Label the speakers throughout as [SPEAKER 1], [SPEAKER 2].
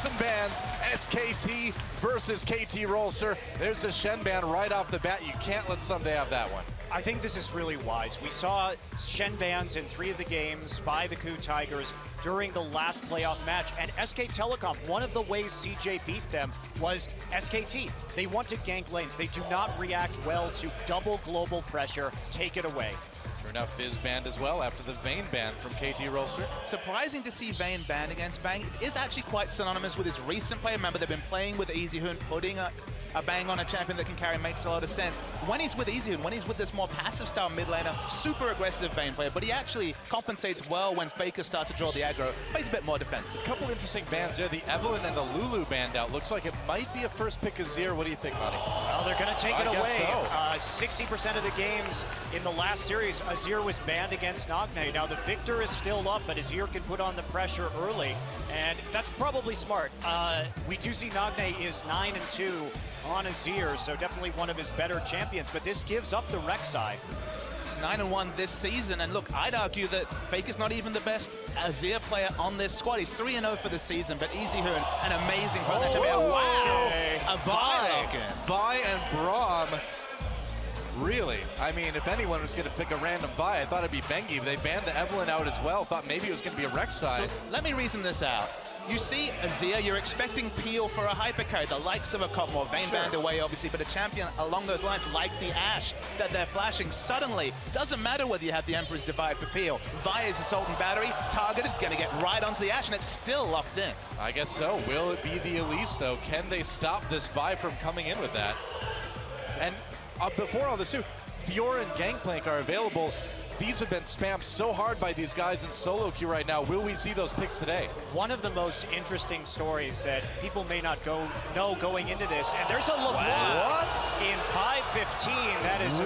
[SPEAKER 1] some bans. SKT versus KT Rolster. There's a Shen ban right off the bat. You can't let Someday have that one.
[SPEAKER 2] I think this is really wise. We saw Shen bans in 3 of the games by the KOO Tigers during the last playoff match. And SK Telecom, one of the ways CJ beat them was SKT. They want to gank lanes. They do not react well to double global pressure. Take it away.
[SPEAKER 1] Sure enough, Fizz banned as well after the Vayne ban from KT Rolster.
[SPEAKER 3] Surprising to see Vayne banned against Bang. It is actually quite synonymous with his recent play. Remember, they've been playing with EasyHoon, putting a bang on a champion that can carry makes a lot of sense. When he's with EasyHoon, when he's with this more passive style mid laner, super aggressive Vayne player, but he actually compensates well when Faker starts to draw the aggro, but he's a bit more defensive.
[SPEAKER 1] A couple interesting bans there. The Evelyn and the Lulu banned out. Looks like it might be a first pick Azir. What do you think, Monty?
[SPEAKER 2] Well, they're going to take it away.
[SPEAKER 1] So.
[SPEAKER 2] 60% of the games in the last series, Azir was banned against Nagne. Now the victor is still up, but Azir can put on the pressure early, and that's probably smart. We do see Nagne is 9-2 on Azir, so definitely one of his better champions, but this gives up the Rek'Sai.
[SPEAKER 3] 9-1 this season, and look, I'd argue that Faker's not even the best Azir player on this squad. He's 3-0 for the season, but EasyHoon, an amazing run. Wow!
[SPEAKER 2] Okay.
[SPEAKER 3] A
[SPEAKER 1] Vi and Braum. Really? I mean, if anyone was going to pick a random Vi, I thought it'd be Bengi. They banned the Evelyn out as well. Thought maybe it was going to be a Rek'Sai.
[SPEAKER 3] So let me reason this out. You see Azir, you're expecting Peel for a hypercarry, the likes of a Cotmore, Vayne banned away obviously, but a champion along those lines like the Ashe that they're flashing. Suddenly, doesn't matter whether you have the Emperor's Divide for Peel. Vi is Assault and Battery, targeted, gonna get right onto the Ashe, and it's still locked in.
[SPEAKER 1] I guess so. Will it be the Elise though? Can they stop this Vi from coming in with that? And before all this too, Fiora and Gangplank are available. These have been spammed so hard by these guys in solo queue right now. Will we see those picks today?
[SPEAKER 2] One of the most interesting stories that people may not know going into this, and there's a LeBlanc in 5:15. That is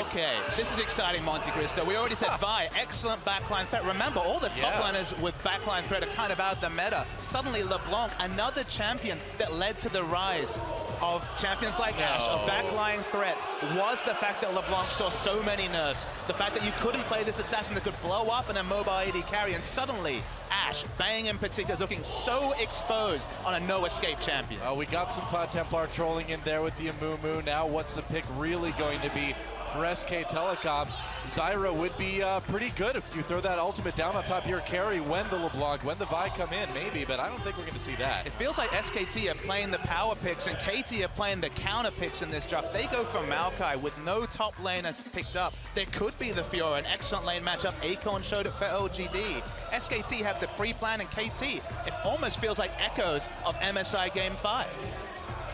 [SPEAKER 3] Okay, this is exciting, Monte Cristo. We already said Vi, excellent backline threat. Remember, all the top laners with backline threat are kind of out of the meta. Suddenly, LeBlanc, another champion that led to the rise of champions like Ashe, of backline threats, was the fact that LeBlanc saw so many nerfs. The fact that you couldn't play this assassin that could blow up in a mobile AD carry, and suddenly Ashe, Bang in particular, is looking so exposed on a no-escape champion.
[SPEAKER 1] We got some Cloud Templar trolling in there with the Amumu. Now what's the pick really going to be for SK Telecom? Zyra would be pretty good if you throw that ultimate down on top of your carry when the LeBlanc, when the Vi come in, maybe, but I don't think we're going to see that.
[SPEAKER 3] It feels like SKT are playing the power picks and KT are playing the counter picks in this draft. They go for Maokai with no top laners picked up. There could be the Fiora, an excellent lane matchup. Acorn showed it for LGD. SKT have the pre-plan, and KT, it almost feels like echoes of MSI Game 5.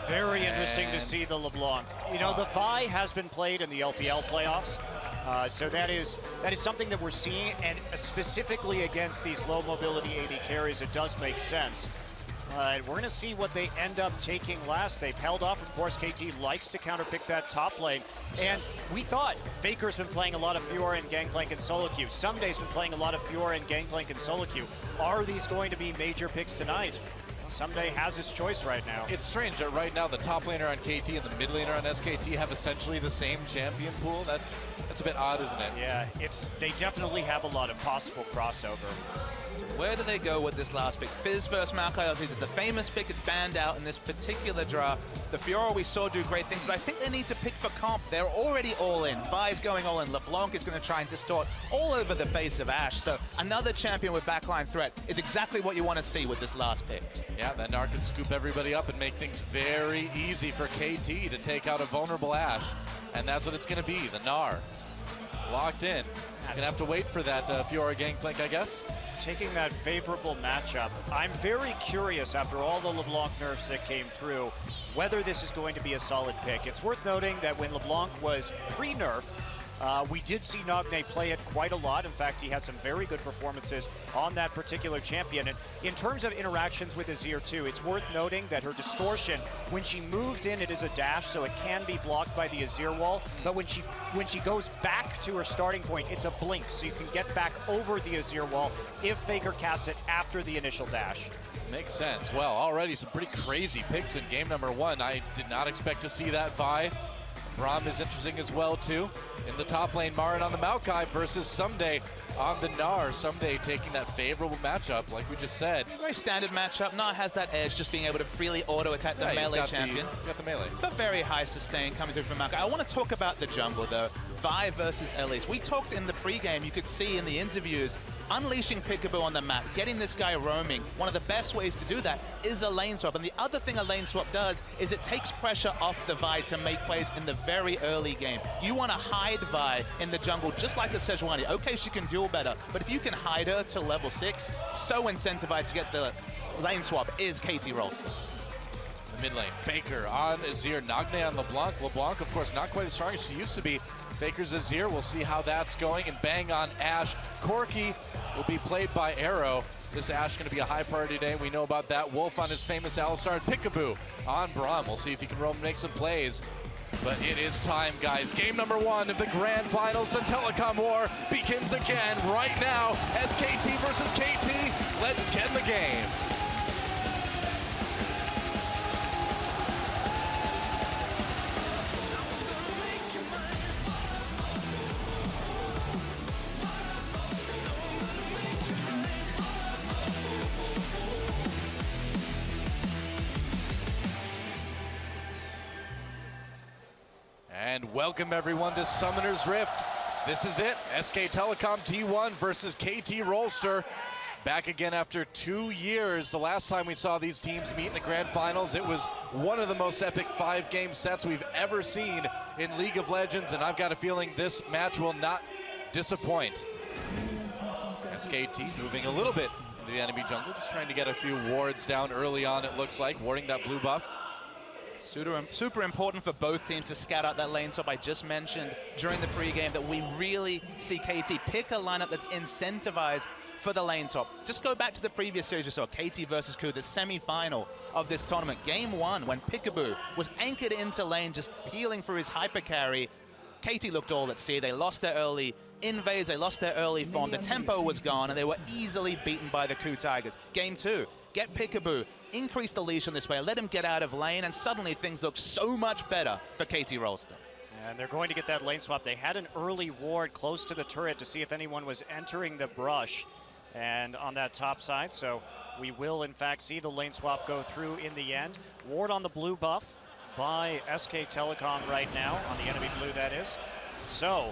[SPEAKER 2] very interesting to see the LeBlanc. You know, the Vi has been played in the LPL playoffs. So that is something that we're seeing, and specifically against these low mobility AD carries, it does make sense. We're going to see what they end up taking last. They've held off, of course. KT likes to counterpick that top lane. And we thought Faker's been playing a lot of Fiora and Gangplank in solo queue. Someday's been playing a lot of Fiora and Gangplank in solo queue. Are these going to be major picks tonight? Someday has his choice right now.
[SPEAKER 1] It's strange that right now the top laner on KT and the mid laner on SKT have essentially the same champion pool. That's a bit odd, isn't it?
[SPEAKER 2] Yeah, they definitely have a lot of possible crossover.
[SPEAKER 3] Where do they go with this last pick? Fizz versus Maokai, obviously the famous pick. It's banned out in this particular draft. The Fiora we saw do great things, but I think they need to pick for comp. They're already all in. Vi's going all in. LeBlanc is going to try and distort all over the face of Ashe. So another champion with backline threat is exactly what you want to see with this last pick.
[SPEAKER 1] Yeah, that Gnar can scoop everybody up and make things very easy for KT to take out a vulnerable Ashe. And that's what it's going to be, the Gnar. Locked in. Gonna have to wait for that Fiora Gangplank, I guess.
[SPEAKER 2] Taking that favorable matchup, I'm very curious after all the LeBlanc nerfs that came through, whether this is going to be a solid pick. It's worth noting that when LeBlanc was pre-nerf, we did see Nagne play it quite a lot. In fact, he had some very good performances on that particular champion. And in terms of interactions with Azir too, it's worth noting that her distortion, when she moves in, it is a dash, so it can be blocked by the Azir wall. But when she goes back to her starting point, it's a blink, so you can get back over the Azir wall if Faker casts it after the initial dash.
[SPEAKER 1] Makes sense. Well, already some pretty crazy picks in game number one. I did not expect to see that Vi Braum is interesting as well, too. In the top lane, Marin on the Maokai versus Someday on the Gnar. Someday taking that favorable matchup, like we just said.
[SPEAKER 3] Very standard matchup. Gnar has that edge, just being able to freely auto-attack the melee champion.
[SPEAKER 1] You got the melee.
[SPEAKER 3] But very high sustain coming through from Maokai. I want to talk about the jungle, though. Vi versus Elise. We talked in the pregame, you could see in the interviews, unleashing Peekaboo on the map, getting this guy roaming. One of the best ways to do that is a lane swap. And the other thing a lane swap does is it takes pressure off the Vi to make plays in the very early game. You want to hide Vi in the jungle, just like the Sejuani. Okay, she can duel better, but if you can hide her to level 6, so incentivized to get the lane swap is KT Rolster.
[SPEAKER 1] Mid lane, Faker on Azir, Nagne on LeBlanc. LeBlanc, of course, not quite as strong as she used to be. Faker's Azir, we'll see how that's going. And bang on Ashe. Corki will be played by Arrow. This Ashe going to be a high priority today. We know about that. Wolf on his famous Alistar, and Peekaboo on Braum. We'll see if he can roam and make some plays. But it is time, guys. Game number 1 of the Grand Finals. The Telecom War begins again right now. SKT versus KT. Let's get in the game. And welcome everyone to Summoner's Rift. This is it, SK Telecom T1 versus KT Rolster. Back again after 2 years. The last time we saw these teams meet in the Grand Finals, it was one of the most epic 5-game sets we've ever seen in League of Legends, and I've got a feeling this match will not disappoint. SKT moving a little bit into the enemy jungle, just trying to get a few wards down early on, it looks like, warding that blue buff.
[SPEAKER 3] Super important for both teams to scout out that lane swap. I just mentioned during the pregame that we really see KT pick a lineup that's incentivized for the lane swap. Just go back to the previous series we saw, KT versus KU, the semi-final of this tournament. Game 1, when Peekaboo was anchored into lane, just peeling for his hyper carry. KT looked all at sea. They lost their early invades, they lost their early form. The tempo was gone, and they were easily beaten by the KU Tigers. Game 2, get Peekaboo, increase the leash on this player, let him get out of lane, and suddenly things look so much better for KT Rolster.
[SPEAKER 2] And they're going to get that lane swap. They had an early ward close to the turret to see if anyone was entering the brush and on that top side. So we will, in fact, see the lane swap go through in the end. Ward on the blue buff by SK Telecom right now, on the enemy blue, that is. So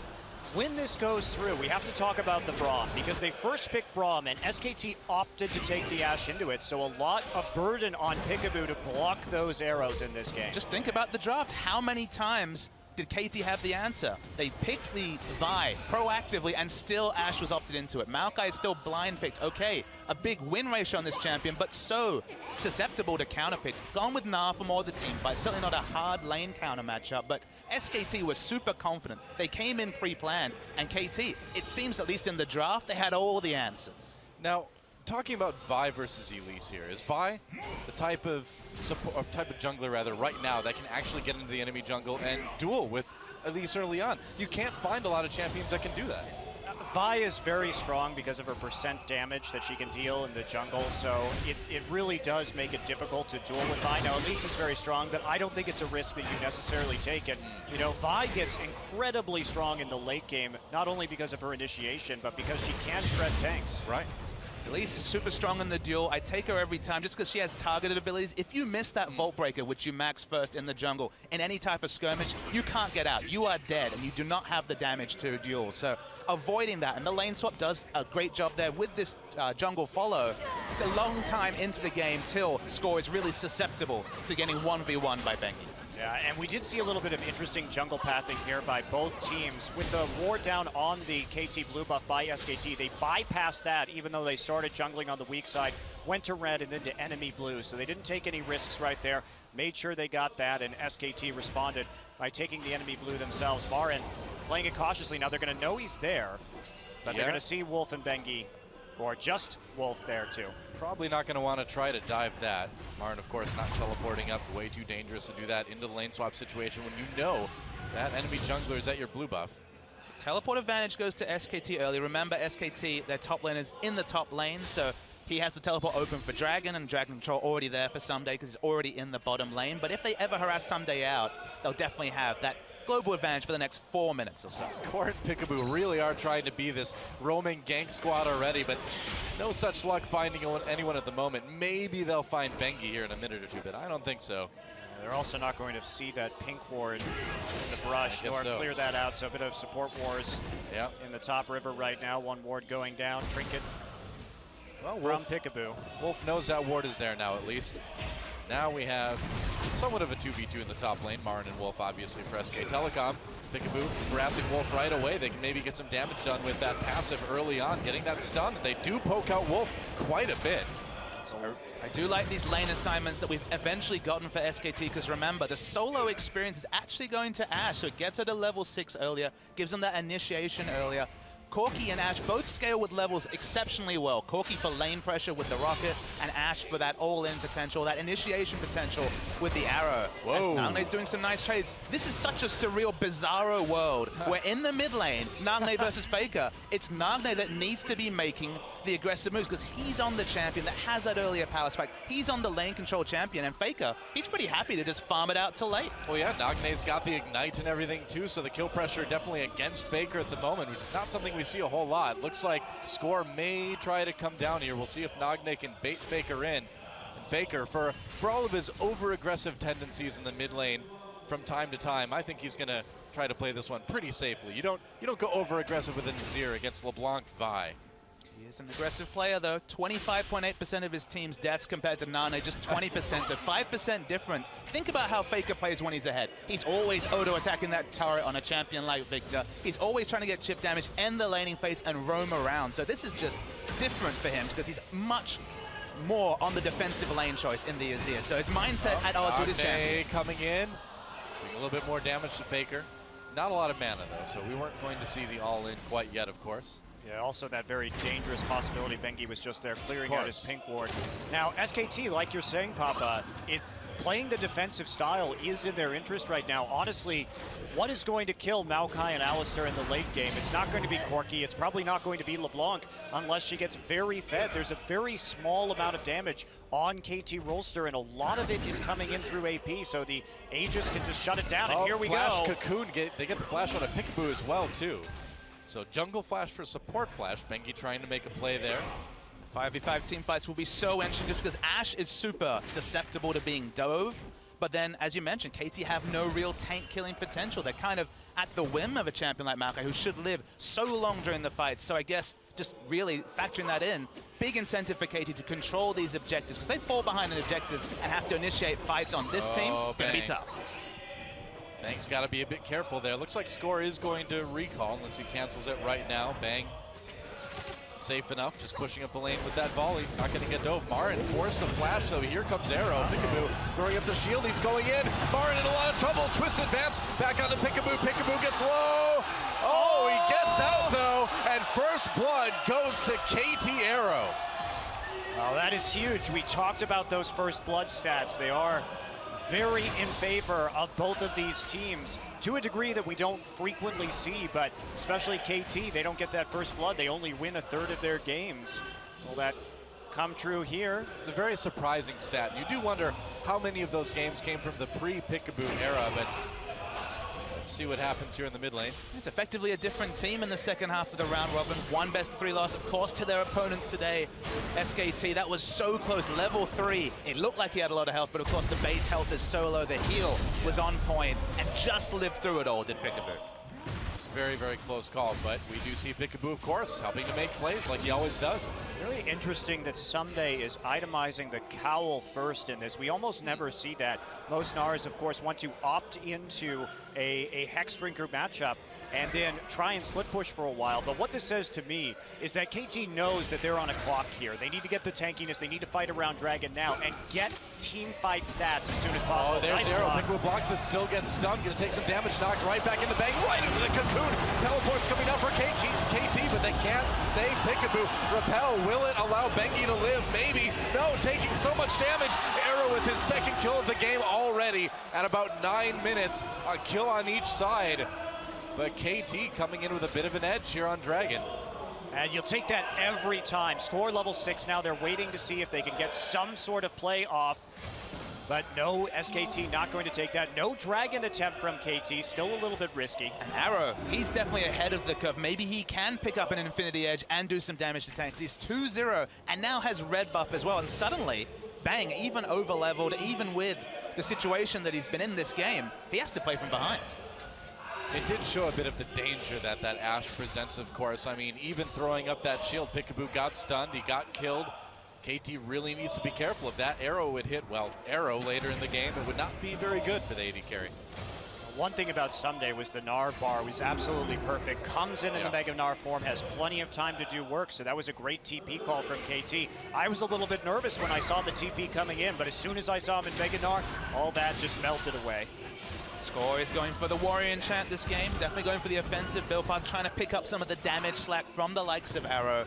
[SPEAKER 2] when this goes through, we have to talk about the Braum, because they first picked Braum and SKT opted to take the Ashe into it, so a lot of burden on Peekaboo to block those arrows in this game.
[SPEAKER 3] Just think about the draft. How many times did KT have the answer? They picked the Vi proactively, and still Ashe was opted into it. Maokai is still blind picked. Okay, a big win ratio on this champion, but so susceptible to counter picks. Gone with Gnar for more of the team fight. Certainly not a hard lane counter matchup, but SKT was super confident. They came in pre-planned, and KT, it seems at least in the draft, they had all the answers.
[SPEAKER 1] Now, talking about Vi versus Elise here, is Vi the type of jungler rather right now that can actually get into the enemy jungle and duel with Elise early on? You can't find a lot of champions that can do that.
[SPEAKER 2] Vi is very strong because of her percent damage that she can deal in the jungle, so it really does make it difficult to duel with Vi. Now, Elise is very strong, but I don't think it's a risk that you necessarily take. And, you know, Vi gets incredibly strong in the late game, not only because of her initiation, but because she can shred tanks.
[SPEAKER 1] Right.
[SPEAKER 3] Elise is super strong in the duel. I take her every time just because she has targeted abilities. If you miss that Vault Breaker, which you max first in the jungle, in any type of skirmish, you can't get out. You are dead, and you do not have the damage to duel. So avoiding that, and the lane swap does a great job there with this jungle follow. It's a long time into the game till Score is really susceptible to getting 1v1 by Bengi.
[SPEAKER 2] Yeah, and we did see a little bit of interesting jungle pathing here by both teams. With the ward down on the KT blue buff by SKT, they bypassed that even though they started jungling on the weak side, went to red and then to enemy blue. So they didn't take any risks right there, made sure they got that, and SKT responded by taking the enemy blue themselves. Marin playing it cautiously. Now they're going to know he's there, but they're going to see Wolf and Bengi, or just Wolf there too.
[SPEAKER 1] Probably not going to want to try to dive that. Marin, of course, not teleporting up. Way too dangerous to do that into the lane swap situation when you know that enemy jungler is at your blue buff.
[SPEAKER 3] Teleport advantage goes to SKT early. Remember, SKT, their top lane is in the top lane, so he has the teleport open for Dragon, and Dragon Control already there for Someday because he's already in the bottom lane. But if they ever harass Someday out, they'll definitely have that global advantage for the next 4 minutes or so.
[SPEAKER 1] Score and Peekaboo really are trying to be this roaming gank squad already, but no such luck finding anyone at the moment. Maybe they'll find Bengi here in a minute or two, but I don't think so.
[SPEAKER 2] They're also not going to see that pink ward in the brush, nor clear that out, so a bit of support wars in the top river right now. One ward going down, Trinket from Peekaboo.
[SPEAKER 1] Wolf knows that ward is there now at least. Now we have somewhat of a 2v2 in the top lane. Marin and Wolf obviously for SK Telecom. Peekaboo harassing Wolf right away. They can maybe get some damage done with that passive early on, getting that stun. They do poke out Wolf quite a bit.
[SPEAKER 3] I do like these lane assignments that we've eventually gotten for SKT, because remember, the solo experience is actually going to Ashe, so it gets her to level 6 earlier, gives them that initiation earlier. Corki and Ashe both scale with levels exceptionally well. Corki for lane pressure with the rocket, and Ashe for that all-in potential, that initiation potential with the arrow.
[SPEAKER 1] Whoa.
[SPEAKER 3] Nagne's doing some nice trades. This is such a surreal, bizarro world where in the mid lane, Nagne versus Faker, it's Nagne that needs to be making the aggressive moves because he's on the champion that has that earlier power spike. He's on the lane control champion, and Faker, he's pretty happy to just farm it out till late.
[SPEAKER 1] Well, yeah, Nagne's got the ignite and everything too, so the kill pressure definitely against Faker at the moment, which is not something we see a whole lot. Looks like Score may try to come down here. We'll see if Nagne can bait Faker in. And Faker, for all of his over-aggressive tendencies in the mid lane from time to time, I think he's going to try to play this one pretty safely. You don't go over-aggressive with a Nazir against LeBlanc Vi.
[SPEAKER 3] He is an aggressive player, though. 25.8% of his team's deaths compared to Nane, just 20%, so 5% difference. Think about how Faker plays when he's ahead. He's always auto-attacking that turret on a champion like Victor. He's always trying to get chip damage, end the laning phase, and roam around. So this is just different for him because he's much more on the defensive lane choice in the Azir. So his mindset at odds with his champion.
[SPEAKER 1] Coming in, doing a little bit more damage to Faker. Not a lot of mana, though, so we weren't going to see the all-in quite yet, of course.
[SPEAKER 2] Yeah, also that very dangerous possibility. Bengi was just there clearing out his pink ward. Now, SKT, like you're saying, Papa, playing the defensive style is in their interest right now. Honestly, what is going to kill Maokai and Alistar in the late game? It's not going to be Corki. It's probably not going to be LeBlanc unless she gets very fed. There's a very small amount of damage on KT Rolster, and a lot of it is coming in through AP, so the Aegis can just shut it down, and here we
[SPEAKER 1] Flash
[SPEAKER 2] go.
[SPEAKER 1] Cocoon, they get the flash on a Peekaboo as well, too. So jungle flash for support flash. Bengi trying to make a play there.
[SPEAKER 3] 5v5 team fights will be so interesting just because Ashe is super susceptible to being dove. But then, as you mentioned, KT have no real tank killing potential. They're kind of at the whim of a champion like Maokai, who should live so long during the fight. So I guess just really factoring that in, big incentive for KT to control these objectives, because they fall behind in objectives and have to initiate fights on this team. Gonna be tough.
[SPEAKER 1] Bang's got to be a bit careful there. Looks like Score is going to recall unless he cancels it right now. Bang. Safe enough, just pushing up the lane with that volley. Not going to get dove. Marin forced the flash, though. Here comes Arrow. Peekaboo throwing up the shield. He's going in. Marin in a lot of trouble. Twist advance. Back onto Peekaboo. Peekaboo gets low. Oh, he gets out, though. And first blood goes to KT Arrow.
[SPEAKER 2] Oh, that is huge. We talked about those first blood stats. They are very in favor of both of these teams to a degree that we don't frequently see, but especially KT, they don't get that first blood. They only win a third of their games. Will that come true here?
[SPEAKER 1] It's a very surprising stat. You do wonder how many of those games came from the pre-Peekaboo era, but let's see what happens here in the mid lane.
[SPEAKER 3] It's effectively a different team in the second half of the round robin. One best of 3 loss, of course, to their opponents today. SKT, that was so close. Level 3. It looked like he had a lot of health, but of course the base health is so low. The heal was on point and just lived through it all, did Peekaboo.
[SPEAKER 1] Very, very close call, but we do see Peekaboo, of course, helping to make plays like he always does.
[SPEAKER 2] Really interesting that Someday is itemizing the cowl first in this. We almost never see that. Most Nars, of course, want to opt into a Hex Drinker matchup and then try and split push for a while. But what this says to me is that KT knows that they're on a clock here. They need to get the tankiness. They need to fight around Dragon now and get team fight stats as soon as possible.
[SPEAKER 1] Oh, there's Arrow. Peekaboo blocks it, still gets stunned. Gonna take some damage, knocked right back into Bang, right into the cocoon. Teleport's coming down for KT, but they can't save Peekaboo. Repel, will it allow Bengi to live? Maybe. No, taking so much damage. Arrow with his second kill of the game already at about 9 minutes. A kill on each side. But KT coming in with a bit of an edge here on Dragon.
[SPEAKER 2] And you'll take that every time. Score level 6 now. They're waiting to see if they can get some sort of play off. But no, SKT not going to take that. No Dragon attempt from KT, still a little bit risky.
[SPEAKER 3] And Arrow, he's definitely ahead of the curve. Maybe he can pick up an Infinity Edge and do some damage to tanks. He's 2-0 and now has red buff as well. And suddenly, bang, even over-leveled, even with the situation that he's been in this game, he has to play from behind.
[SPEAKER 1] It did show a bit of the danger that Ashe presents, of course. I mean, even throwing up that shield, Peekaboo got stunned, he got killed. KT really needs to be careful. If that arrow would hit, well, arrow later in the game, it would not be very good for the AD carry.
[SPEAKER 2] One thing about Someday was the Gnar bar was absolutely perfect. Comes in the Mega Gnar form, has plenty of time to do work, so that was a great TP call from KT. I was a little bit nervous when I saw the TP coming in, but as soon as I saw him in Mega Gnar, all that just melted away.
[SPEAKER 3] Score is going for the Warrior enchant this game, definitely going for the offensive build path, trying to pick up some of the damage slack from the likes of Arrow,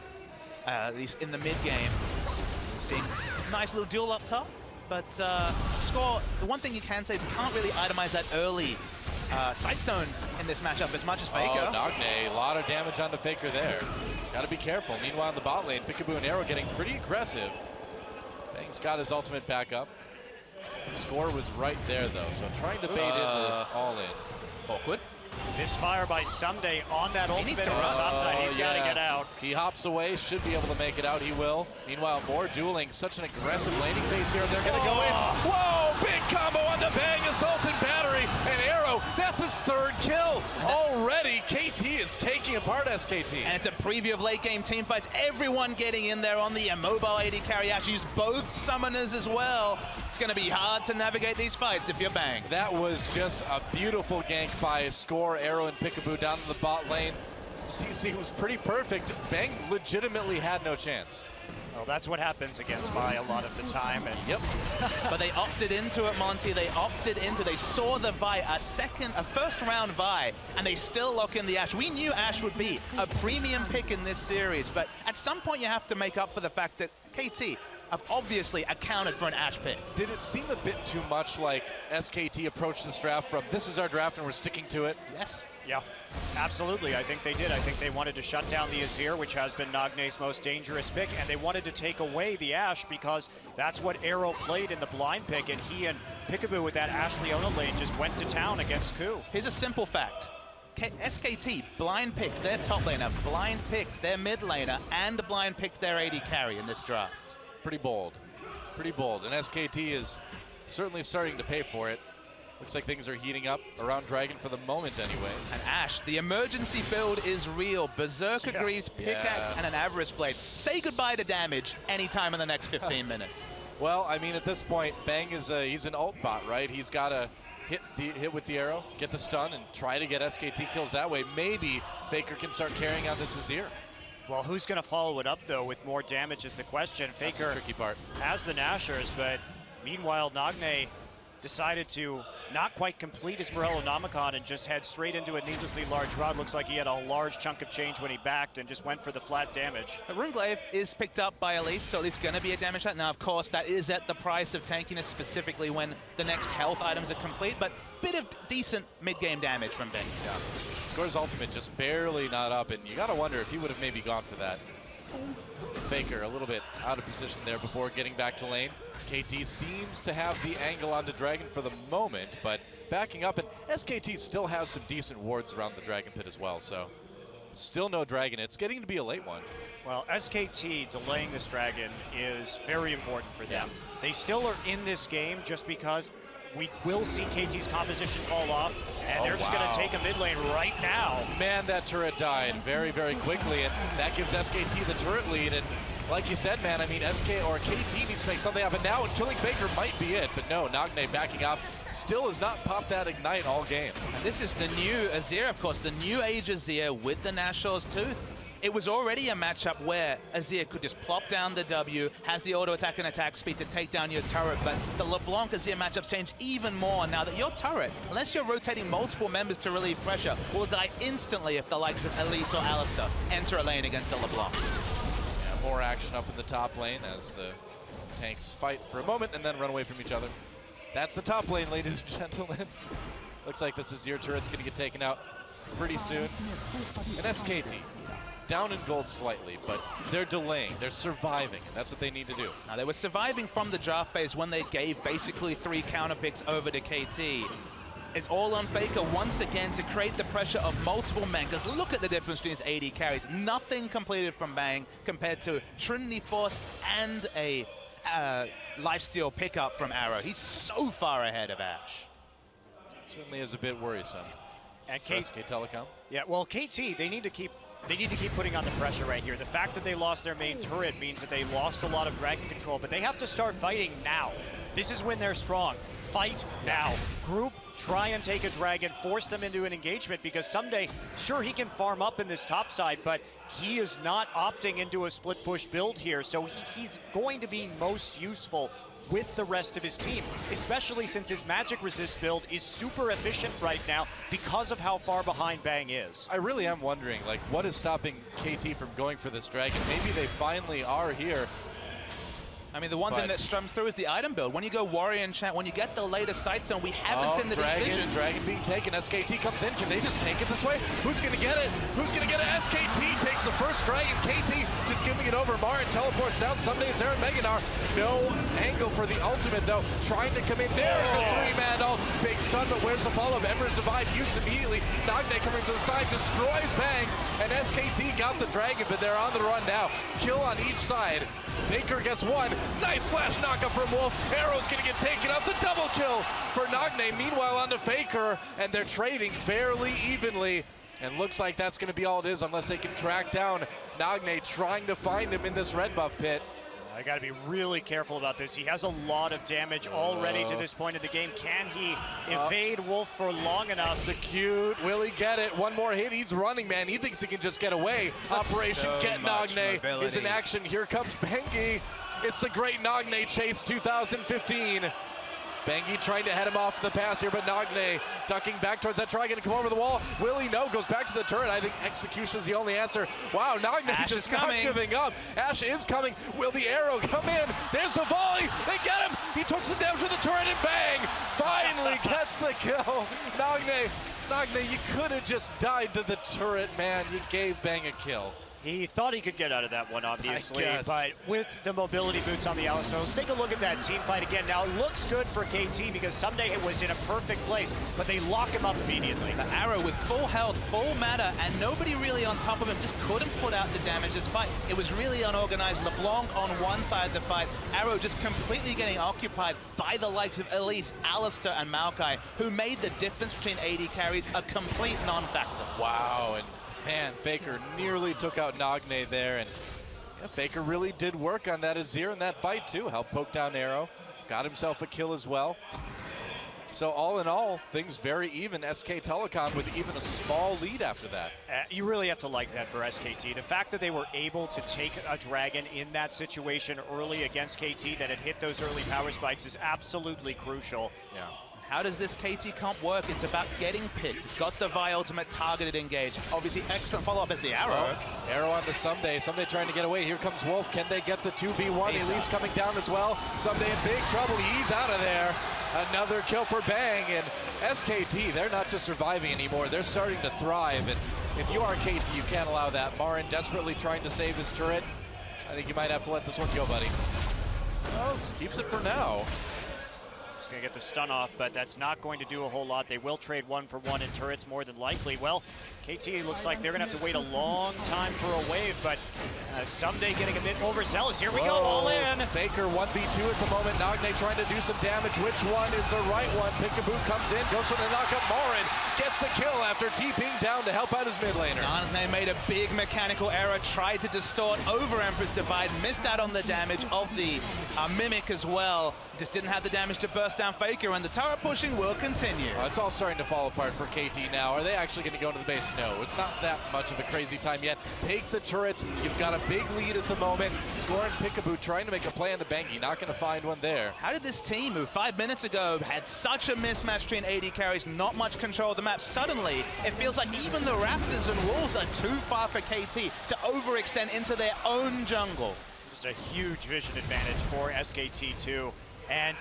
[SPEAKER 3] at least in the mid game. Seeing nice little duel up top, but Score, the one thing you can say is can't really itemize that early Sightstone in this matchup as much as Faker.
[SPEAKER 1] Oh, Nagne, a lot of damage onto Faker there. Got to be careful. Meanwhile, in the bot lane, Peekaboo and Arrow getting pretty aggressive. Bang's got his ultimate back up. The Score was right there, though, so trying to bait in the all-in.
[SPEAKER 3] Awkward.
[SPEAKER 2] Misfire by Someday on that ultimate
[SPEAKER 3] needs to
[SPEAKER 2] on the
[SPEAKER 3] run.
[SPEAKER 2] top side. He's got to get out.
[SPEAKER 1] He hops away, should be able to make it out. He will. Meanwhile, more dueling. Such an aggressive laning phase here. They're going to go in. Whoa! Big combo onto Bang, Assault and Battery, and Arrow. That's his third kill. Already, KT is taking apart SKT.
[SPEAKER 3] And it's a preview of late game team fights. Everyone getting in there on the immobile AD carry. Ashe used both summoners as well. It's going to be hard to navigate these fights if you're Bang.
[SPEAKER 1] That was just a beautiful gank by Score, Arrow, and Peekaboo down to the bot lane. CC was pretty perfect. Bang legitimately had no chance.
[SPEAKER 2] Well, that's what happens against Vi a lot of the time. And
[SPEAKER 1] Yep.
[SPEAKER 3] But they opted into it, Monty. They saw the Vi, a first round Vi, and they still lock in the Ashe. We knew Ashe would be a premium pick in this series, but at some point you have to make up for the fact that KT have obviously accounted for an Ashe pick.
[SPEAKER 1] Did it seem a bit too much like SKT approached this draft from, this is our draft and we're sticking to it?
[SPEAKER 3] Yes.
[SPEAKER 2] yeah, absolutely. I think they did. I think they wanted to shut down the Azir, which has been Nagne's most dangerous pick, and they wanted to take away the Ashe because that's what Arrow played in the blind pick, and he and Peekaboo with that Ashe Leona lane just went to town against Ku.
[SPEAKER 3] Here's a simple fact. SKT blind picked their top laner, blind picked their mid laner, and blind picked their AD carry in this draft.
[SPEAKER 1] Pretty bold. Pretty bold. And SKT is certainly starting to pay for it. Looks like things are heating up around Dragon for the moment anyway.
[SPEAKER 3] And Ashe, the emergency build is real. Berserker Greaves, pickaxe, and an Avarice Blade. Say goodbye to damage anytime in the next 15 minutes.
[SPEAKER 1] Well, I mean, at this point, Bang is he's an ult bot, right? He's got to hit with the arrow, get the stun, and try to get SKT kills that way. Maybe Faker can start carrying out this Azir.
[SPEAKER 2] Well, who's going to follow it up, though, with more damage is the question.
[SPEAKER 1] That's
[SPEAKER 2] Faker
[SPEAKER 1] the tricky part.
[SPEAKER 2] has the Nashers, but meanwhile, Nagne decided to not quite complete his Morello Nomicon and just head straight into a needlessly large rod. Looks like he had a large chunk of change when he backed and just went for the flat damage.
[SPEAKER 3] The Runeglaive is picked up by Elise, so Elise going to be a damage shot. Now, of course, that is at the price of tankiness, specifically when the next health items are complete, but bit of decent mid-game damage from Ben.
[SPEAKER 1] Yeah. Score's ultimate just barely not up, and you got to wonder if he would have maybe gone for that. Faker a little bit out of position there before getting back to lane. KT seems to have the angle onto Dragon for the moment, but backing up, and SKT still has some decent wards around the Dragon Pit as well, so still no Dragon. It's getting to be a late one.
[SPEAKER 2] Well, SKT delaying this Dragon is very important for them. They still are in this game just because we will see KT's composition fall off, and they're just going to take a mid lane right now.
[SPEAKER 1] Man, that turret died very, very quickly, and that gives SKT the turret lead. And like you said, man, I mean, KT needs to make something happen now, and killing Faker might be it. But no, Nagne backing up. Still has not popped that Ignite all game.
[SPEAKER 3] And this is the new Azir, of course, the new age Azir with the Nashor's Tooth. It was already a matchup where Azir could just plop down the W, has the auto attack and attack speed to take down your turret, but the LeBlanc Azir matchups change even more now that your turret, unless you're rotating multiple members to relieve pressure, will die instantly if the likes of Elise or Alistar enter a lane against a LeBlanc.
[SPEAKER 1] Yeah, more action up in the top lane as the tanks fight for a moment and then run away from each other. That's the top lane, ladies and gentlemen. Looks like this Azir turret's going to get taken out pretty soon. And SKT down in gold slightly, but they're delaying. They're surviving, and that's what they need to do.
[SPEAKER 3] Now, they were surviving from the draft phase when they gave basically 3 counter picks over to KT. It's all on Faker once again to create the pressure of multiple men, because look at the difference between his AD carries. Nothing completed from Bang compared to Trinity Force and a lifesteal pickup from Arrow. He's so far ahead of Ash.
[SPEAKER 1] Certainly is a bit worrisome.
[SPEAKER 2] And
[SPEAKER 1] SK Telecom.
[SPEAKER 2] Yeah, well, KT, they need to keep putting on the pressure right here. The fact that they lost their main turret means that they lost a lot of dragon control, but they have to start fighting now. This is when they're strong. Fight now. Group, try and take a dragon, force them into an engagement, because someday, sure, he can farm up in this top side, but he is not opting into a split push build here, so he's going to be most useful with the rest of his team, especially since his magic resist build is super efficient right now because of how far behind Bang is.
[SPEAKER 1] I really am wondering, like, what is stopping KT from going for this dragon? Maybe they finally are here.
[SPEAKER 3] I mean, the one thing that strums through is the item build. When you go Warrior Enchant, when you get the latest sight zone, we haven't seen the division.
[SPEAKER 1] Dragon being taken. SKT comes in. Can they just take it this way? Who's going to get it? Who's going to get it? SKT takes the first dragon. KT just giving it over. Marin teleports down. Someday is Aaron Meganar. No angle for the ultimate, though. Trying to come in. There's a 3-man ult. Big stun, but where's the follow-up? Ember's Divide used immediately. Nagne coming to the side. Destroys Bang. And SKT got the dragon, but they're on the run now. Kill on each side. Faker gets one. Nice flash knockup from Wolf. Arrow's gonna get taken out. The double kill for Nagne. Meanwhile, onto Faker, and they're trading fairly evenly. And looks like that's gonna be all it is, unless they can track down Nagne, trying to find him in this red buff pit.
[SPEAKER 2] I got to be really careful about this. He has a lot of damage already to this point of the game. Can he evade Wolf for long enough?
[SPEAKER 1] Execute. Will he get it? One more hit. He's running, man. He thinks he can just get away. Operation Get Nagne is in action. Here comes Bengi. It's the great Nagne chase 2015. Bengi trying to head him off the pass here, but Nagne ducking back towards that try, gonna come over the wall. Will he? No, goes back to the turret. I think execution is the only answer. Wow, Nagne just not giving up. Ash is coming. Will the arrow come in? There's the volley. They get him. He took some damage to the turret and Bang finally gets the kill. Nagne, you could have just died to the turret, man. You gave Bang a kill.
[SPEAKER 2] He thought he could get out of that one, obviously, but with the mobility boots on the Alistar, let's take a look at that team fight again. Now, it looks good for KT because someday it was in a perfect place, but they lock him up immediately.
[SPEAKER 3] The Arrow with full health, full mana, and nobody really on top of him, just couldn't put out the damage this fight. It was really unorganized. LeBlanc on one side of the fight, Arrow just completely getting occupied by the likes of Elise, Alistar, and Maokai, who made the difference between AD carries a complete non-factor.
[SPEAKER 1] Wow, and man, Faker nearly took out Nagne there, and yeah, Faker really did work on that Azir in that fight too. Helped poke down Arrow, got himself a kill as well. So all in all, things very even. SK Telecom with even a small lead after that.
[SPEAKER 2] You really have to like that for SKT. The fact that they were able to take a dragon in that situation early against KT that had hit those early power spikes is absolutely crucial.
[SPEAKER 1] Yeah.
[SPEAKER 3] How does this KT comp work? It's about getting picks. It's got the Vi ultimate targeted engage. Obviously, excellent follow-up as the Arrow.
[SPEAKER 1] Arrow on to Someday. Someday trying to get away. Here comes Wolf. Can they get the 2v1? Elise coming down as well. Someday in big trouble. He's out of there. Another kill for Bang. And SKT, they're not just surviving anymore. They're starting to thrive. And if you are KT, you can't allow that. Marin desperately trying to save his turret. I think you might have to let this one go, buddy. Well, keeps it for now.
[SPEAKER 2] He's going to get the stun off, but that's not going to do a whole lot. They will trade 1-for-1 in turrets more than likely. Well, KT looks like they're going to have to wait a long time for a wave, but Someday getting a bit overzealous. Here we go, all in.
[SPEAKER 1] Faker 1v2 at the moment. Nagne trying to do some damage. Which one is the right one? Pickaboo comes in, goes for the knockup. Marin gets the kill after TPing down to help out his mid laner.
[SPEAKER 3] Nagne made a big mechanical error, tried to distort over Emperor's Divide, missed out on the damage of the Mimic as well. Just didn't have the damage to burst down Faker, and the turret pushing will continue.
[SPEAKER 1] It's all starting to fall apart for KT now. Are they actually going to go into the base? No, it's not that much of a crazy time yet. Take the turrets. You've got a big lead at the moment. Scoring Pickaboo, trying to make a play into Bengi. Not going to find one there.
[SPEAKER 3] How did this team, who 5 minutes ago had such a mismatch between AD carries, not much control of the map, suddenly it feels like even the Raptors and Wolves are too far for KT to overextend into their own jungle.
[SPEAKER 2] Just a huge vision advantage for SKT2. And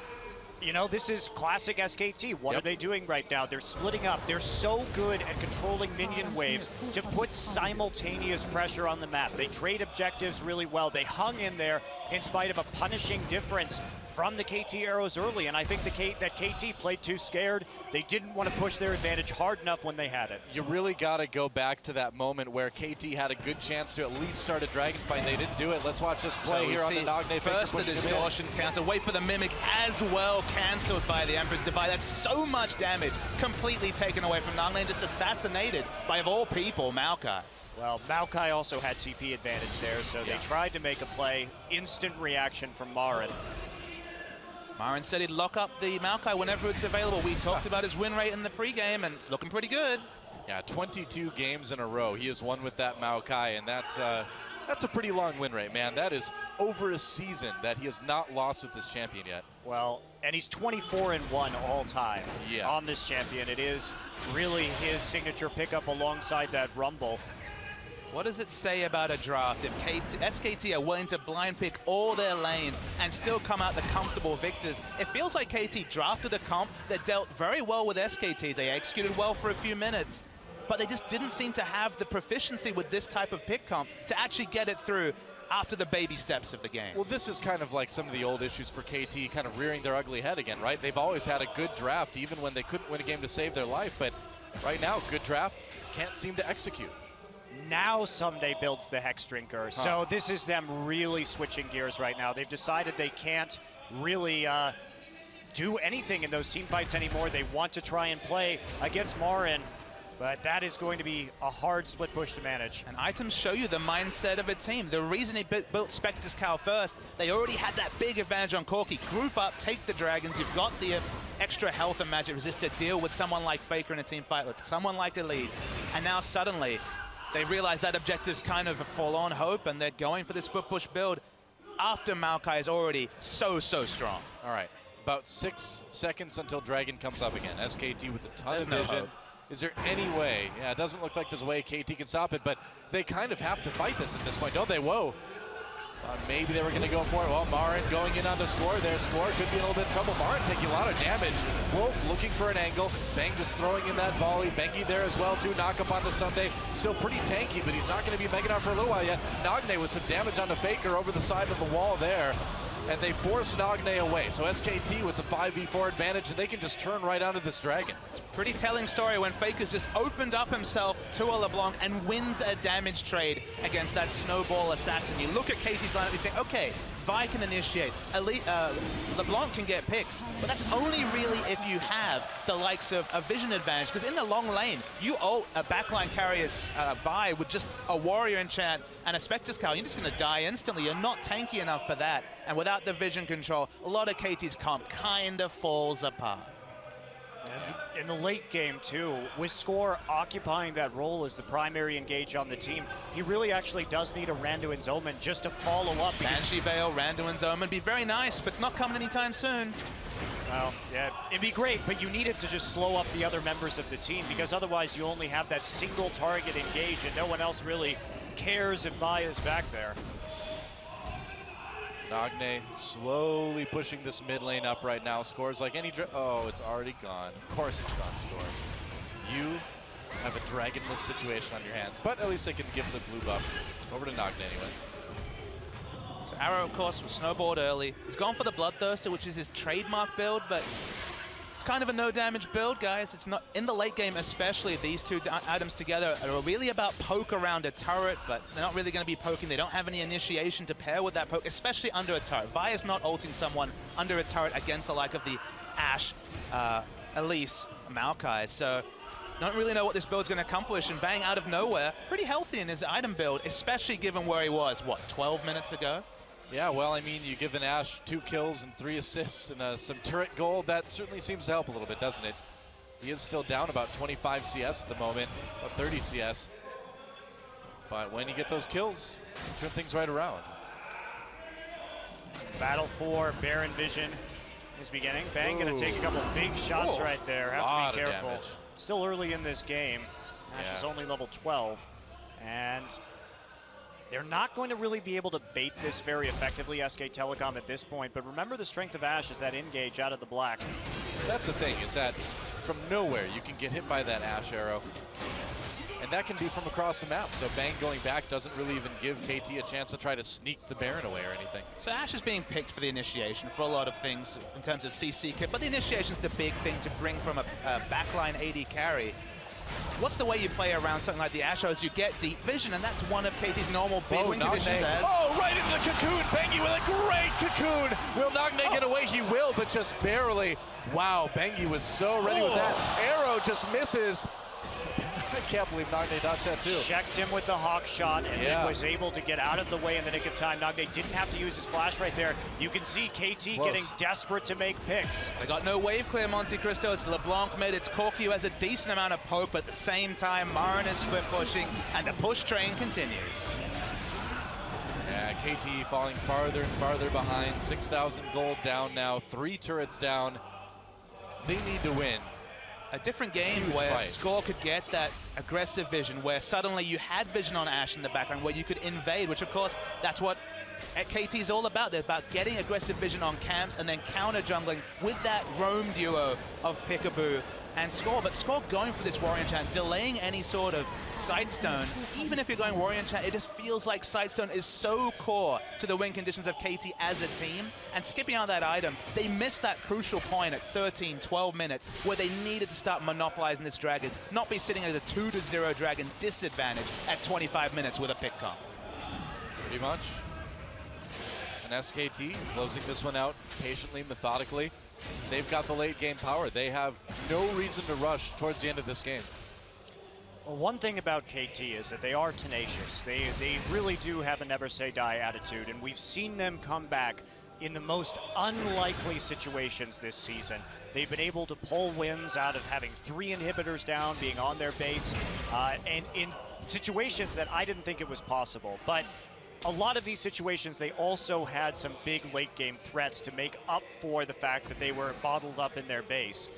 [SPEAKER 2] You know, this is classic SKT. What are they doing right now? They're splitting up. They're so good at controlling minion waves to put simultaneous pressure on the map. They trade objectives really well. They hung in there in spite of a punishing difference from the KT arrows early, and I think that KT played too scared. They didn't want to push their advantage hard enough when they had it.
[SPEAKER 1] You really got to go back to that moment where KT had a good chance to at least start a dragon fight. They didn't do it. Let's watch this play here on the Nagne.
[SPEAKER 3] First the distortions cancel. Wait for the mimic as well, cancelled by the Emperor's Divide. That's so much damage completely taken away from Nagne and just assassinated by, of all people, Maokai.
[SPEAKER 2] Well, Maokai also had TP advantage there, so they tried to make a play. Instant reaction from Marin.
[SPEAKER 3] Marin said he'd lock up the Maokai whenever it's available. We talked about his win rate in the pregame, and it's looking pretty good.
[SPEAKER 1] Yeah, 22 games in a row. He has won with that Maokai, and that's a pretty long win rate, man. That is over a season that he has not lost with this champion yet.
[SPEAKER 2] Well, and he's 24-1 all time on this champion. It is really his signature pickup alongside that Rumble.
[SPEAKER 3] What does it say about a draft if SKT are willing to blind pick all their lanes and still come out the comfortable victors? It feels like KT drafted a comp that dealt very well with SKTs. They executed well for a few minutes, but they just didn't seem to have the proficiency with this type of pick comp to actually get it through after the baby steps of the game.
[SPEAKER 1] Well, this is kind of like some of the old issues for KT kind of rearing their ugly head again, right? They've always had a good draft, even when they couldn't win a game to save their life, but right now, good draft, can't seem to execute.
[SPEAKER 2] Now Someday builds the Hex Drinker. So this is them really switching gears right now. They've decided they can't really do anything in those team fights anymore. They want to try and play against Marin, but that is going to be a hard split push to manage.
[SPEAKER 3] And items show you the mindset of a team. The reason he built Spectre's Cow first, they already had that big advantage on Corki. Group up, take the dragons. You've got the extra health and magic resist to deal with someone like Faker in a team fight, with someone like Elise. And now suddenly, they realize that objective's kind of a forlorn hope, and they're going for this split push build after Maokai is already so strong.
[SPEAKER 1] All right, about 6 seconds until Dragon comes up again. SKT with a ton of vision.
[SPEAKER 3] Hope.
[SPEAKER 1] Is there any way? Yeah, it doesn't look like there's a way KT can stop it, but they kind of have to fight this at this point, don't they? Whoa. Maybe they were going to go for it. Well, Marin going in on the score. Their score could be in a little bit of trouble. Marin taking a lot of damage. Wolf looking for an angle. Bang just throwing in that volley. Bengi there as well, too. Knock up on the Someday. Still pretty tanky, but he's not going to be Mega for a little while yet. Nagne with some damage on the Faker over the side of the wall there. And they force Nagne away. So SKT with the 5v4 advantage, and they can just turn right onto this Dragon.
[SPEAKER 3] Pretty telling story when Faker's just opened up himself to a LeBlanc and wins a damage trade against that snowball assassin. You look at KT's lineup, you think, okay, Vi can initiate, LeBlanc can get picks, but that's only really if you have the likes of a vision advantage, because in the long lane, you owe a backline carrier's Vi with just a warrior enchant and a Spectre's Cow. You're just going to die instantly. You're not tanky enough for that. And without the vision control, a lot of KT's comp kind of falls apart.
[SPEAKER 2] And in the late game, too, with Score occupying that role as the primary engage on the team, he really actually does need a Randuin's Omen just to follow up.
[SPEAKER 3] Banshee Veil, Randuin's Omen, be very nice, but it's not coming anytime soon.
[SPEAKER 2] Well, yeah, it'd be great, but you need it to just slow up the other members of the team, because otherwise you only have that single target engage and no one else really cares if Vi is back there.
[SPEAKER 1] Nagne slowly pushing this mid lane up right now. Scores like any oh, it's already gone. Of course it's gone, Score. You have a dragonless situation on your hands, but at least they can give the blue buff over to Nagne anyway.
[SPEAKER 3] So Arrow, of course, was snowballed early. He's gone for the Bloodthirster, which is his trademark build, but it's kind of a no damage build, guys. It's not in the late game, especially. These two items together are really about poke around a turret, but they're not really going to be poking. They don't have any initiation to pair with that poke, especially under a turret. Vi is not ulting someone under a turret against the like of the Ashe, Elise, Maokai. So don't really know what this build's going to accomplish, and Bang out of nowhere, pretty healthy in his item build, especially given where he was, what, 12 minutes ago?
[SPEAKER 1] Yeah, well, I mean, you give an Ashe 2 kills and 3 assists and some turret gold. That certainly seems to help a little bit, doesn't it? He is still down about 25 CS at the moment, about 30 CS. But when you get those kills, you turn things right around.
[SPEAKER 2] Battle for Baron Vision is beginning. Bang going to take a couple big shots right there. Have to be careful. Still early in this game. Ashe is only level 12. And They're not going to really be able to bait this very effectively, SK Telecom, at this point. But remember, the strength of Ashe is that engage out of the black.
[SPEAKER 1] That's the thing, is that from nowhere you can get hit by that Ashe arrow. And that can be from across the map. So Bang going back doesn't really even give KT a chance to try to sneak the Baron away or anything.
[SPEAKER 3] So Ashe is being picked for the initiation for a lot of things in terms of CC kit, but the initiation is the big thing to bring from a backline AD carry. What's the way you play around something like the Ashe is you get deep vision, and that's one of KT's normal big win conditions as...
[SPEAKER 1] Oh, right into the cocoon! Bengi with a great cocoon! Will Nagne get away? He will, but just barely. Wow, Bengi was so ready with that. Arrow just misses. I can't believe Nagne dodged that too.
[SPEAKER 2] Checked him with the hawk shot and then was able to get out of the way in the nick of time. Nagne didn't have to use his flash right there. You can see KT getting desperate to make picks.
[SPEAKER 3] They got no wave clear, Monte Cristo. It's LeBlanc mid. It's Corki who has a decent amount of poke, but at the same time, Marin is split pushing, and the push train continues.
[SPEAKER 1] Yeah, KT falling farther and farther behind. 6,000 gold down now. 3 turrets down. They need to win.
[SPEAKER 3] A different game where Score could get that aggressive vision, where suddenly you had vision on Ashe in the backline, where you could invade, which of course, that's what KT is all about. They're about getting aggressive vision on camps and then counter jungling with that roam duo of Peekaboo and Score. But Score going for this Warrior Enchant, delaying any sort of Sightstone. Even if you're going Warrior Enchant, it just feels like Sightstone is so core to the win conditions of KT as a team. And skipping out that item, they missed that crucial point at 13, 12 minutes where they needed to start monopolizing this dragon, not be sitting at a 2-0 dragon disadvantage at 25 minutes with a pick comp.
[SPEAKER 1] Pretty much. And SKT closing this one out patiently, methodically. They've got the late game power. They have no reason to rush towards the end of this game.
[SPEAKER 2] Well, one thing about KT is that they are tenacious. They really do have a never say die attitude, and we've seen them come back in the most unlikely situations this season. They've been able to pull wins out of having 3 inhibitors down, being on their base, and in situations that I didn't think it was possible. But a lot of these situations, they also had some big late game threats to make up for the fact that they were bottled up in their base.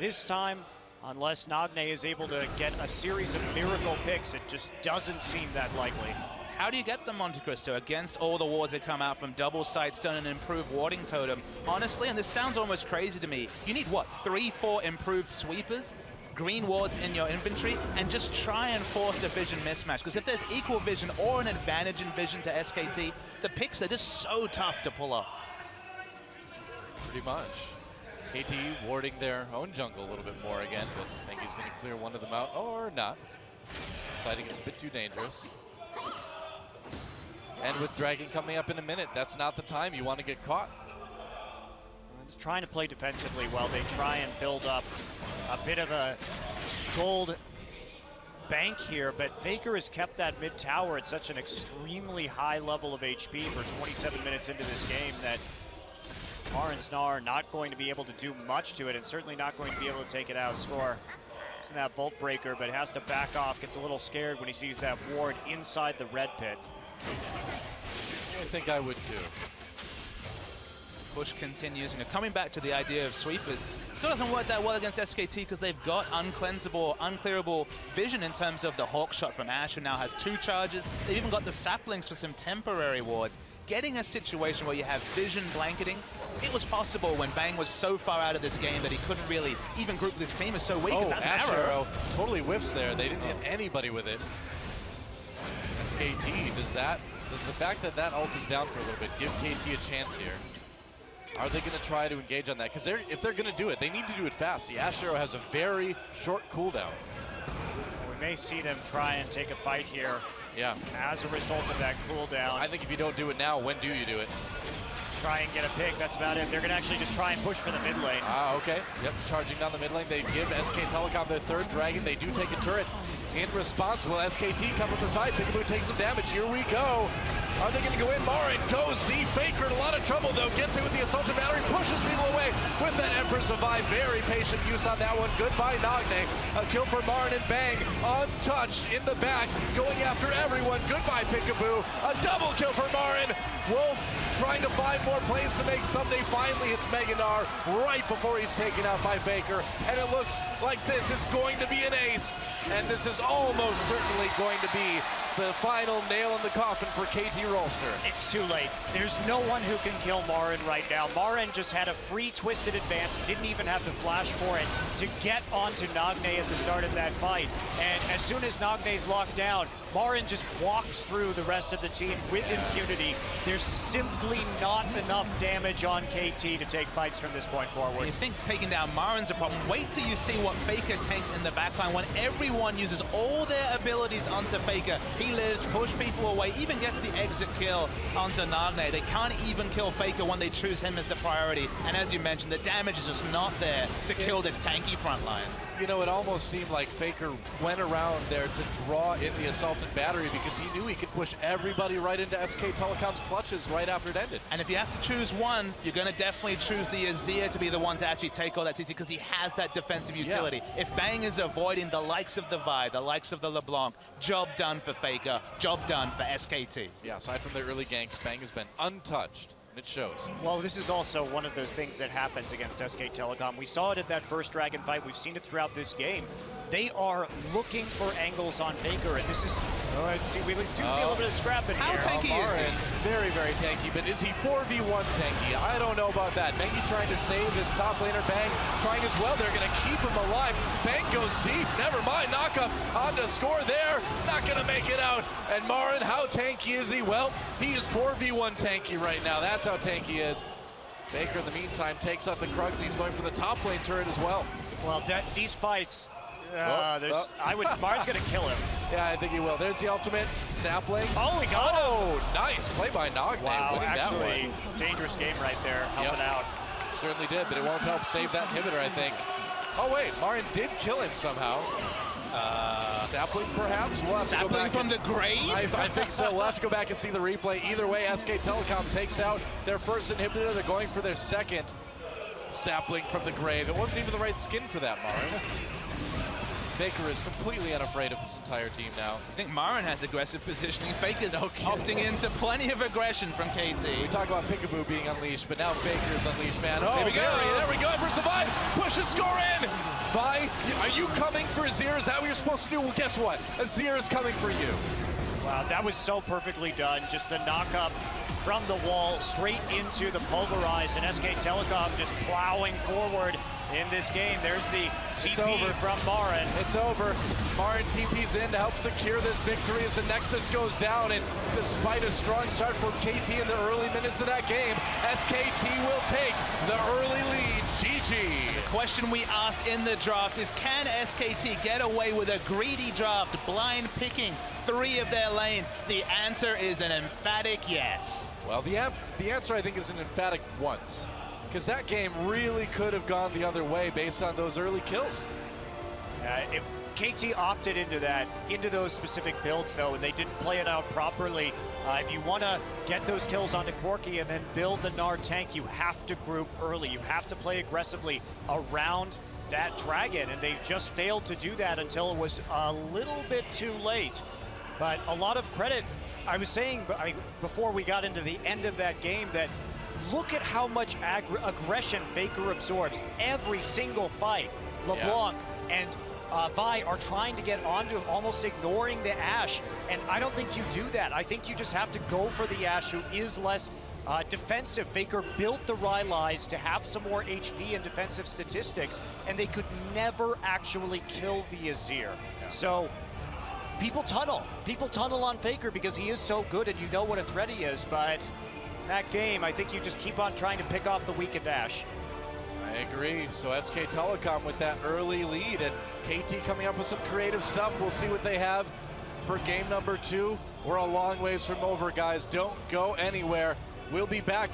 [SPEAKER 2] This time, unless Nagne is able to get a series of miracle picks, it just doesn't seem that likely.
[SPEAKER 3] How do you get them, Monte Cristo, against all the wards that come out from double Sightstone and improved warding totem? Honestly, and this sounds almost crazy to me, you need what, 3-4 improved sweepers? Green wards in your inventory, and just try and force a vision mismatch. Because if there's equal vision or an advantage in vision to SKT, the picks are just so tough to pull off.
[SPEAKER 1] Pretty much. KT warding their own jungle a little bit more again, but I think he's going to clear one of them out, or not. Deciding it's a bit too dangerous. And with Dragon coming up in a minute, that's not the time you want to get caught.
[SPEAKER 2] Just trying to play defensively while they try and build up a bit of a gold bank here, but Faker has kept that mid tower at such an extremely high level of HP for 27 minutes into this game that Marin's Gnar not going to be able to do much to it, and certainly not going to be able to take it out. Score using that Vault Breaker, but has to back off, gets a little scared when he sees that ward inside the red pit.
[SPEAKER 1] I think I would too.
[SPEAKER 3] Push continues, and coming back to the idea of sweepers, still doesn't work that well against SKT because they've got uncleansable, unclearable vision in terms of the Hawk Shot from Ashe, who now has 2 charges. They've even got the saplings for some temporary wards. Getting a situation where you have vision blanketing, it was possible when Bang was so far out of this game that he couldn't really even group this team is so weak.
[SPEAKER 1] Oh,
[SPEAKER 3] that's
[SPEAKER 1] Ashe
[SPEAKER 3] an arrow.
[SPEAKER 1] arrow totally whiffs there. They didn't hit anybody with it. SKT, does the fact that that ult is down for a little bit give KT a chance here? Are they going to try to engage on that? Because if they're going to do it, they need to do it fast. The Ashe arrow has a very short cooldown.
[SPEAKER 2] We may see them try and take a fight here.
[SPEAKER 1] Yeah.
[SPEAKER 2] As a result of that cooldown.
[SPEAKER 1] I think if you don't do it now, when do you do it?
[SPEAKER 2] Try and get a pick, that's about it. They're going to actually just try and push for the mid lane.
[SPEAKER 1] Ah, okay. Yep, charging down the mid lane. They give SK Telecom their 3rd dragon. They do take a turret. In response, will SKT come from the side? Peekaboo takes some damage. Here we go. Are they going to go in? Marin goes the Faker in a lot of trouble, though. Gets it with the Assaulted Battery, pushes people away with that Emperor Survive. Very patient use on that one. Goodbye, Nagne. A kill for Marin and Bang. Untouched in the back, going after everyone. Goodbye, Peekaboo. A double kill for Marin. Wolf trying to find more plays to make. Someday finally hits Gnar right before he's taken out by Faker. And it looks like this is going to be an ace. And this is almost certainly going to be the final nail in the coffin for KT Rolster.
[SPEAKER 2] It's too late. There's no one who can kill Marin right now. Marin just had a free twisted advance, didn't even have to flash for it to get onto Nagne at the start of that fight. And as soon as Nagne's locked down, Marin just walks through the rest of the team with impunity. There's simply not enough damage on KT to take fights from this point forward.
[SPEAKER 3] You think taking down Marin's a problem. Wait till you see what Faker takes in the backline when everyone uses all their abilities onto Faker. He lives, push people away, even gets the exit kill onto Nagne. They can't even kill Faker when they choose him as the priority. And as you mentioned, the damage is just not there to kill this tanky front line.
[SPEAKER 1] You know, it almost seemed like Faker went around there to draw in the assault and battery because he knew he could push everybody right into SK Telecom's clutches right after it ended.
[SPEAKER 3] And if you have to choose one, you're going to definitely choose the Azir to be the one to actually take all that CC because he has that defensive utility. Yeah. If Bang is avoiding the likes of the Vi, the likes of the LeBlanc, job done for Faker, job done for SKT.
[SPEAKER 1] Yeah, aside from the early ganks, Bang has been untouched. It shows.
[SPEAKER 2] Well, this is also one of those things that happens against SK Telecom. We saw it at that first Dragon fight. We've seen it throughout this game. They are looking for angles on Faker, and this is, we do see a little bit of scrapping here.
[SPEAKER 3] How tanky is he?
[SPEAKER 1] Very, very tanky, but is he 4v1 tanky? I don't know about that. Mengi trying to save his top laner. Bang trying as well. They're going to keep him alive. Bang goes deep. Never mind. Knockup on the score there. Not going to make it out. And Marin, how tanky is he? Well, he is 4v1 tanky right now. That's how tanky he is. Faker, in the meantime, takes out the Krugs. He's going for the top lane turret as well.
[SPEAKER 2] Well, these fights, Marin's going to kill him.
[SPEAKER 1] Yeah, I think he will. There's the ultimate. Sapling.
[SPEAKER 2] Oh, we got him.
[SPEAKER 1] Oh, nice play by Nagne.
[SPEAKER 2] Wow, actually, dangerous game right there, helping out.
[SPEAKER 1] Certainly did, but it won't help save that inhibitor, I think. Oh, wait, Marin did kill him somehow. Sapling, perhaps? We'll
[SPEAKER 3] Sapling from the grave?
[SPEAKER 1] I think so. We'll have to go back and see the replay. Either way, SK Telecom takes out their first inhibitor. They're going for their second. Sapling from the grave. It wasn't even the right skin for that, Marin. Faker is completely unafraid of this entire team now.
[SPEAKER 3] I think Marin has aggressive positioning. Faker's opting into plenty of aggression from KT.
[SPEAKER 1] We talk about Peekaboo being unleashed, but now Faker's unleashed, man. Oh,
[SPEAKER 3] there we go.
[SPEAKER 1] There we go. Versus Vi. Push the score in. Vi, are you coming for Azir? Is that what you're supposed to do? Well, guess what? Azir is coming for you.
[SPEAKER 2] Wow, that was so perfectly done. Just the knock-up from the wall straight into the pulverize, and SK Telecom just plowing forward in this game. There's the TP from Marin.
[SPEAKER 1] It's over. Marin TP's in to help secure this victory as the Nexus goes down, and despite a strong start from KT in the early minutes of that game, SKT will take the early lead. GG.
[SPEAKER 3] The question we asked in the draft is, can SKT get away with a greedy draft, blind picking 3 of their lanes? The answer is an emphatic yes.
[SPEAKER 1] Well, the answer, I think, is an emphatic once. Because that game really could have gone the other way based on those early kills.
[SPEAKER 2] If KT opted into those specific builds, though, and they didn't play it out properly. If you want to get those kills onto Corki and then build the Gnar tank, you have to group early. You have to play aggressively around that dragon, and they just failed to do that until it was a little bit too late. But a lot of credit. I was saying before we got into the end of that game that look at how much aggression Faker absorbs every single fight. LeBlanc and Vi are trying to get onto him, almost ignoring the Ashe. And I don't think you do that. I think you just have to go for the Ashe, who is less defensive. Faker built the Rylai's to have some more HP and defensive statistics, and they could never actually kill the Azir. So people tunnel on Faker because he is so good, and you know what a threat he is. But that game, I think you just keep on trying to pick off the weakened Ashe.
[SPEAKER 1] I agree. So SK Telecom with that early lead, and KT coming up with some creative stuff. We'll see what they have for game number 2. We're a long ways from over, guys. Don't go anywhere. We'll be back.